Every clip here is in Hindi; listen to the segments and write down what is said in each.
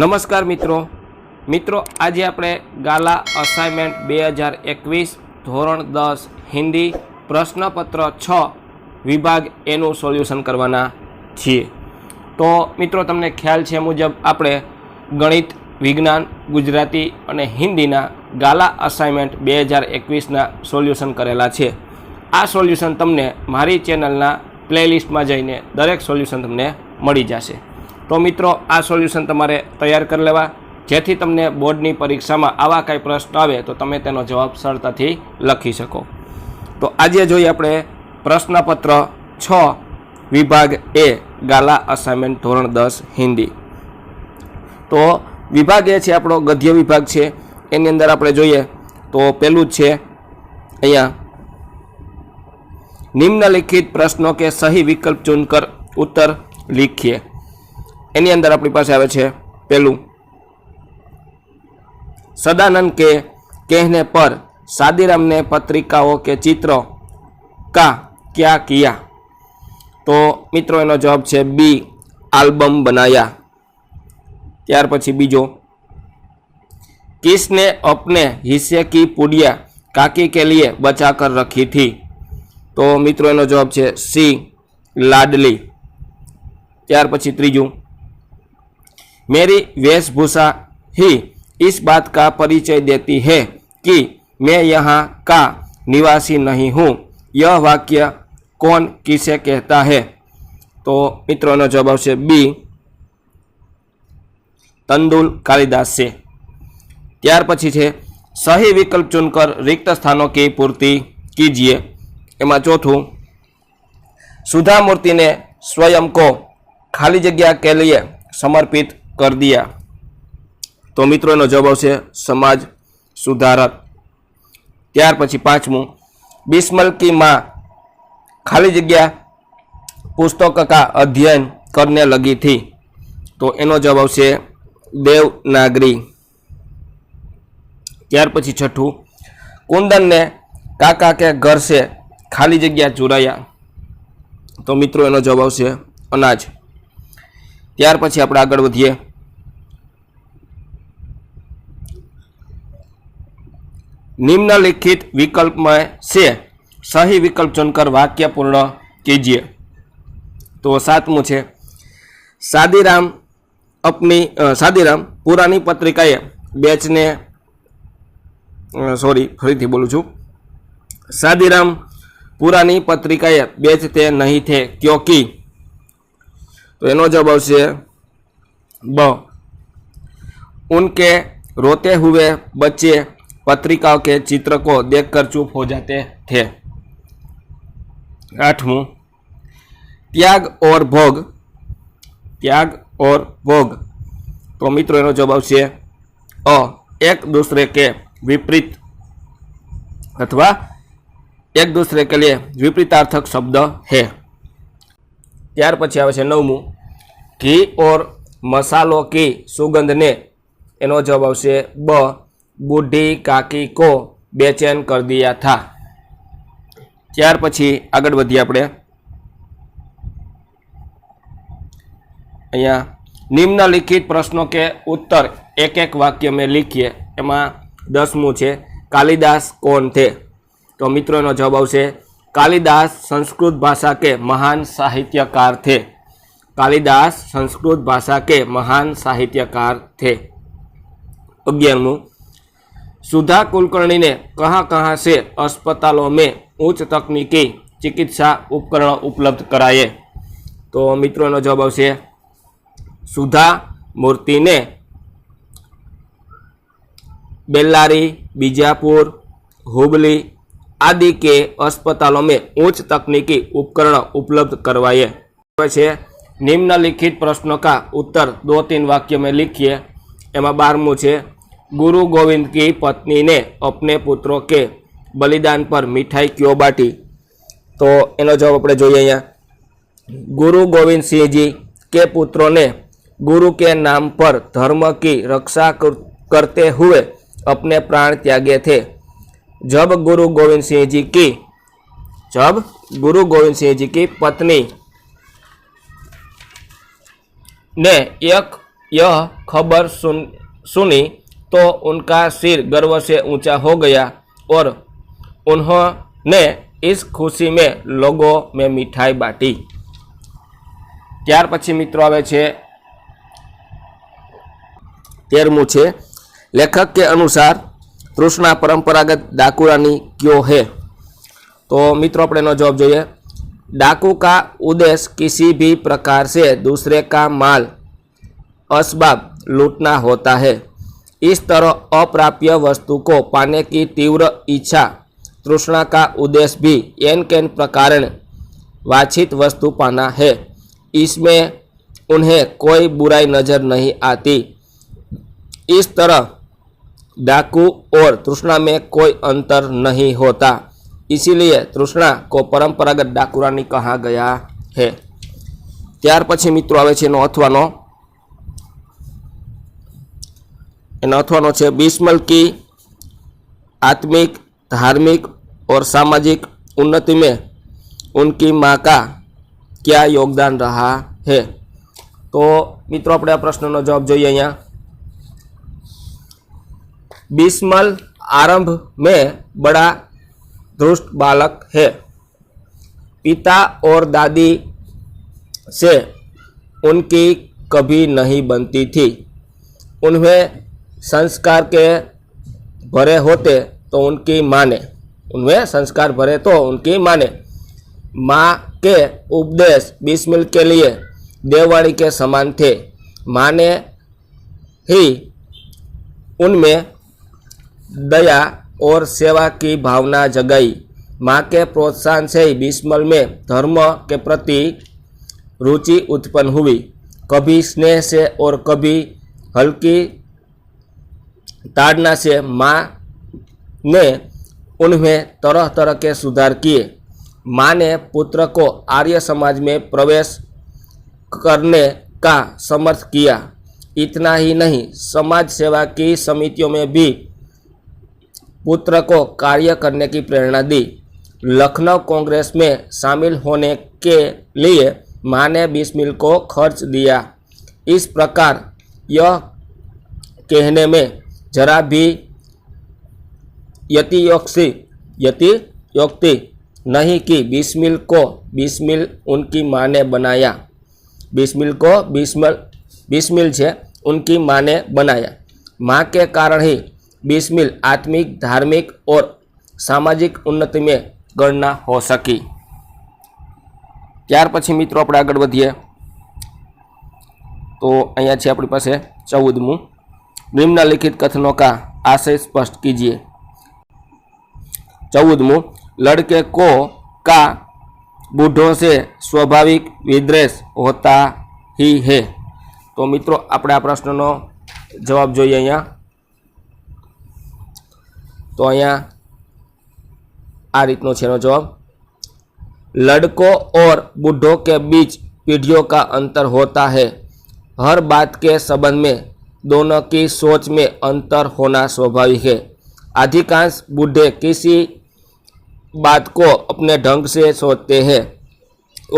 નમસ્કાર મિત્રો આજે આપણે ગાલા અસાઇનમેન્ટ 2021 ધોરણ 10 હિન્દી પ્રશ્નપત્ર 6 વિભાગ એનું સોલ્યુશન કરવાના છીએ। તો મિત્રો તમને ખ્યાલ છે મુજબ આપણે ગણિત, વિજ્ઞાન, ગુજરાતી અને હિન્દીના ગાલા અસાઇનમેન્ટ 2021ના સોલ્યુશન કરેલા છે। આ સોલ્યુશન તમને મારી ચેનલના પ્લેલિસ્ટમાં જઈને દરેક સોલ્યુશન તમને મળી જશે। તો મિત્રો આ સોલ્યુશન તમારે તૈયાર કરી લેવા, જેથી તમને બોર્ડની પરીક્ષામાં આવા કાંઈ પ્રશ્ન આવે તો તમે તેનો જવાબ સરળતાથી લખી શકો। તો આજે જોઈએ આપણે પ્રશ્નપત્ર 6 વિભાગ એ ગાલા અસાઇનમેન્ટ ધોરણ 10 હિન્દી। તો વિભાગ એ છે આપણો ગદ્ય વિભાગ છે। એની અંદર આપણે જોઈએ તો પહેલું જ છે અહીંયા, નિમ્નલિખિત प्रश्नों के सही विकल्प चुनकर उत्तर लिखिए। एनी अंदर अपनी पास आवे छे पहलू, सदानंद के कहने पर शादीराम ने पत्रिकाओं के चित्रों का क्या किया? तो मित्रों एनो जवाब छे बी, एल्बम बनाया। त्यार पछी बीजो, किसने अपने हिस्से की पुड़िया काकी के लिए बचा कर रखी थी? तो मित्रों एनो जवाब है सी, लाडली। त्यार पछी त्रीजू, मेरी वेशभूषा ही इस बात का परिचय देती है कि मैं यहाँ का निवासी नहीं हूँ। यह वाक्य कौन किसे कहता है? तो मित्रों एनो जवाब है बी, तंदुल कालिदास से। त्यार पछी है सही विकल्प चुनकर रिक्त स्थानों की पूर्ति कीजिए। एमा चौथू, सुधा मूर्ति ने स्वयं को खाली जगह के लिए समर्पित कर दिया। तो मित्रों नो जवाब है समाज सुधारक। त्यार पछी पांचमू, बिस्मल की माँ खाली जगह पुस्तक का अध्ययन करने लगी थी। तो एनो जवाब है देवनागरी। त्यार पछी छठू, कुंदन ने काका के घर से खाली जगह चुराया। तो मित्रों एनो जवाब है अनाज। त्यार पछी આપણે આગળ વધીએ, निम्नलिखित विकल्प में से सही विकल्प चुनकर वाक्य पूर्ण कीजिए। तो सातमू है, शादीराम पुरानी पत्रिकाएं बेचने फरीथी बोलूँ छूँ, शादीराम पुरानी पत्रिकाएं बेचते नहीं थे क्योंकि? तो एनो जवाब है ब, उनके रोते हुए बच्चे पत्रिकाओं के चित्र को देखकर चुप हो जाते थे। आठवां, त्याग और भोग। तो मित्रों एनो जवाब है अ, एक दूसरे के विपरीत अथवा एक दूसरे के लिए विपरीतार्थक शब्द है। त्यार पछी आवे छे नवमू, घी और मसालों की सुगंध ने, एनो जवाब है ब, बूढ़ी काकी को बेचैन कर दिया था। त्यार पछी आगळ वधीए आपणे, अहींया निम्नलिखित प्रश्नों के उत्तर एक एक वाक्य में लिखिए। एमां 10मू छे, कालिदास कौन थे? तो मित्रों नो जवाब है कालिदास संस्कृत भाषा के महान साहित्यकार थे। कालिदास संस्कृत भाषा के महान साहित्यकार थे। 11मू, सुधा कुलकर्णी ने कहाँ से अस्पतालों में उच्च तकनीकी चिकित्सा उपकरण उपलब्ध कराए? तो मित्रों नो जवाब है सुधा मूर्ति ने बेल्लारी, बीजापुर, हुबली आदि के अस्पतालों में उच्च तकनीकी उपकरण उपलब्ध करवाए। निम्नलिखित प्रश्नों का उत्तर 2-3 वाक्य में लिखिए। एमा 12मू है, गुरु गोविंद की पत्नी ने अपने पुत्रों के बलिदान पर मिठाई क्यों बांटी? तो एनो जवाब आपणे जोईए अहींया, गुरु गोविंद सिंह जी के पुत्रों ने गुरु के नाम पर धर्म की रक्षा करते हुए अपने प्राण त्यागे थे। जब गुरु गोविंद सिंह जी की पत्नी ने एक यह खबर सुनी तो उनका सिर गर्व से ऊंचा हो गया और उन्होंने इस खुशी में लोगों में मिठाई बांटी। ત્યાર પછી મિત્રો આવે છે 13મું છે लेखक के अनुसार तृष्णा परंपरागत डाकू रानी क्यों है। तो मित्रों अपने नो जवाब જોઈએ। डाकू का उद्देश्य किसी भी प्रकार से दूसरे का माल असबाब लूटना होता है। इस तरह अप्राप्य वस्तु को पाने की तीव्र इच्छा तृष्णा का उद्देश्य भी एन केन प्रकार वांछित वस्तु पाना है। इसमें उन्हें कोई बुराई नजर नहीं आती। इस तरह डाकू और तृष्णा में कोई अंतर नहीं होता, इसीलिए तृष्णा को परंपरागत डाकू रानी कहा गया है। ત્યાર પછી મિત્રો આવે છે એનો અથવાનો છે बिस्मल की आत्मिक, धार्मिक और सामाजिक उन्नति में उनकी माँ का क्या योगदान रहा है। तो मित्रों अपने आ प्रश्नનો जवाब જોઈએ અહીંયા। बिस्मल आरंभ में बड़ा दुष्ट बालक है। पिता और दादी से उनकी कभी नहीं बनती थी। उनमें संस्कार के भरे होते तो उनकी माँ ने माँ के उपदेश बिस्मिल के लिए देववाणी के समान थे। माँ ने ही उनमें दया और सेवा की भावना जगाई। माँ के प्रोत्साहन से ही बिस्मल में धर्म के प्रति रुचि उत्पन्न हुई। कभी स्नेह से और कभी हल्की ताड़ना से माँ ने उनमें तरह तरह के सुधार किए। माँ ने पुत्र को आर्य समाज में प्रवेश करने का समर्थ किया। इतना ही नहीं, समाज सेवा की समितियों में भी पुत्र को कार्य करने की प्रेरणा दी। लखनऊ कांग्रेस में शामिल होने के लिए माँ ने बिस्मिल को खर्च दिया। इस प्रकार यह कहने में जरा भी यतियोक्ति नहीं कि बिस्मिल उनकी माँ ने बनाया। बिस्मिल से उनकी माँ ने बनाया। माँ के कारण ही बिस्मिल आत्मिक, धार्मिक और सामाजिक उन्नति में गणना हो सकी। ત્યાર પછી મિત્રો આપણે આગળ વધીએ तो અહીંયા છે આપણી પાસે 14મું। निम्नलिखित कथनों का आशय स्पष्ट कीजिए। 14मुं, लड़के को का बूढ़ों से स्वाभाविक विद्वेष होता ही है। तो मित्रों આપણે આ પ્રશ્નનો જવાબ જોઈએ અહીંયા। तो અહીંયા આ રીતનો છે એનો જવાબ। लड़कों और बूढ़ों के बीच पीढ़ियों का अंतर होता है। हर बात के संबंध में दोनों की सोच में अंतर होना स्वाभाविक है। अधिकांश बूढ़े किसी बात को अपने ढंग से सोचते हैं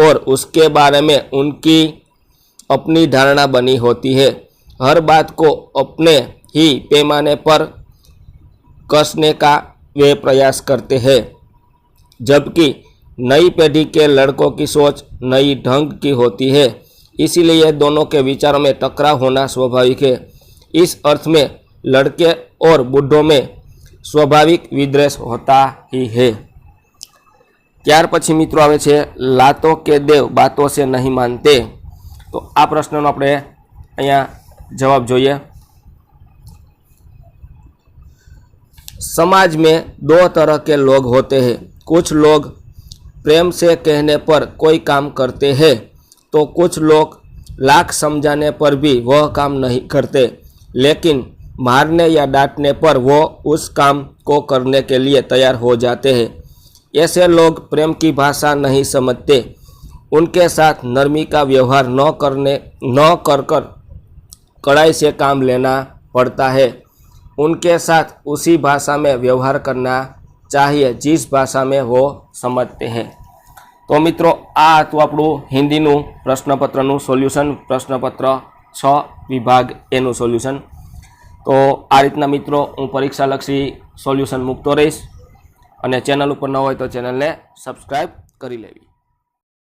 और उसके बारे में उनकी अपनी धारणा बनी होती है। हर बात को अपने ही पैमाने पर कसने का वे प्रयास करते हैं, जबकि नई पीढ़ी के लड़कों की सोच नई ढंग की होती है। इसीलिए दोनों के विचारों में टकराव होना स्वाभाविक है। इस अर्थ में लड़के और बूढ़ों में स्वाभाविक विद्वेष होता ही है। ત્યાર પછી મિત્રો આવે છે લાતો के देव बातों से नहीं मानते। तो આ પ્રશ્નનો આપણે અહીંયા જવાબ જોઈએ। समाज में दो तरह के लोग होते हैं। कुछ लोग प्रेम से कहने पर कोई काम करते हैं तो कुछ लोग लाख समझाने पर भी वह काम नहीं करते, लेकिन मारने या डांटने पर वो उस काम को करने के लिए तैयार हो जाते हैं। ऐसे लोग प्रेम की भाषा नहीं समझते। उनके साथ नरमी का व्यवहार न कर कड़ाई से काम लेना पड़ता है। उनके साथ उसी भाषा में व्यवहार करना चाहिए जिस भाषा में वो समझते हैं। तो मित्रों आ तो આપણું હિન્દીનું પ્રશ્નપત્રનું સોલ્યુશન प्रश्नपत्र 6 વિભાગ એનું સોલ્યુશન. તો આ રીતના મિત્રો હું પરીક્ષાલક્ષી સોલ્યુશન મૂકતો રહીશ, અને ચેનલ ઉપર ન હોય તો ચેનલને સબસ્ક્રાઈબ કરી લેવી.